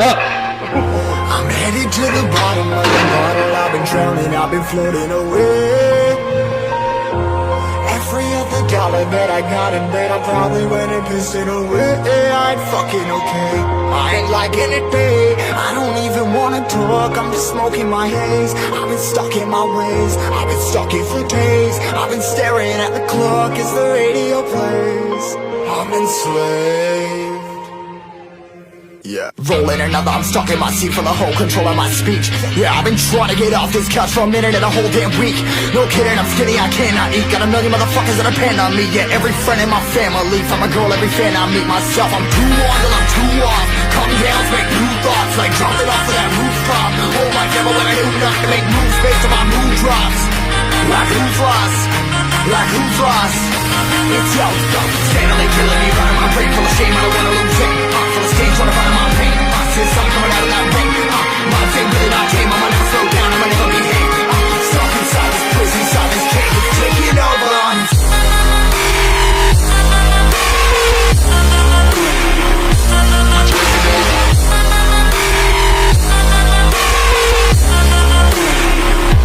up? I'm headed to the bottom of the bottle. I've been drowning, I've been floating away. Every other dollar that I got in bed, I probably went and pissed it away. I ain't fucking okay, I ain't liking it, babe. I don't even wanna talk, I'm just smoking my haze. I've been stuck in my ways, I've been stuck here for days. I've been staring at the clock as the radio plays. I'm enslaved. Yeah. Rolling another, I'm stuck in my seat for the whole control of my speech. Yeah, I've been trying to get off this couch for a minute and a whole damn week. No kidding, I'm skinny, I cannot eat. Got a million motherfuckers that depend on me. Yeah, every friend in my family, from a girl, every fan I meet myself. I'm too on till I'm too off. Calm down, make new thoughts, like dropping off of that rooftop. Oh my devil, when I do not to make moves based on my mood drops. Like who's lost? Like who's lost? It's yo, steadily killing me, running my brain full of shame. I don't wanna lose it. Full of stage, trying to find my pain. Since I'm coming out of that rain. My thing really not came. I'ma never slow down, I'ma never behave. Stuck inside this prison, inside this cage. It's taking over on.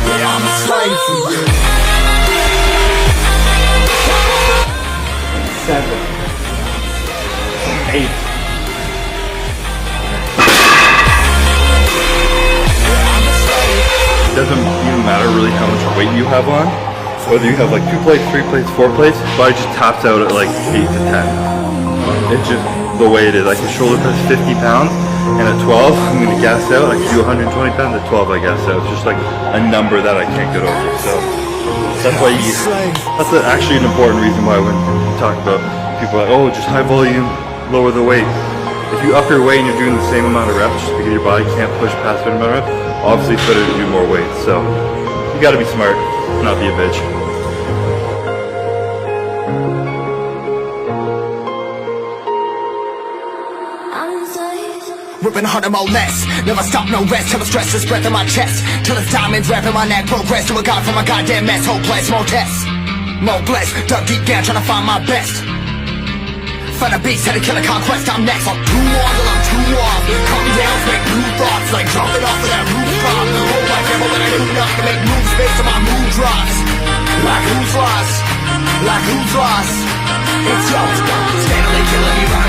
Yeah, I'm a slave for you. 7, 8. It doesn't even matter really how much weight you have on. Whether you have like 2 plates, 3 plates, 4 plates, body just tops out at like 8 to 10. It's just the way it is. I can shoulder press 50 pounds, and at 12, I'm gonna gas out. I can do 120 pounds, at 12 I gas out. It's just like a number that I can't get over. So that's why that's actually an important reason why when we talk about people like, oh, just high volume, lower the weight. If you up your weight and you're doing the same amount of reps just because your body can't push past a certain amount of reps, obviously it's better to do more weight. So you gotta be smart, not be a bitch. Ripping harder, more less. Never stop, no rest. Till the stress is breath in my chest. Till it's diamonds wrapping my neck. Progress to a god from a goddamn mess. Hopeless, more tests, more blessed. Dug deep down, trying to find my best. Find a beast, had to kill a conquest. I'm next. I'm too on till I'm too off. Calm down, make new thoughts, like dropping off of that rooftop. Oh my devil, when I do not to make moves based on my mood drops. Like who's lost? Like who's lost? It's yours. Steadily killing me right.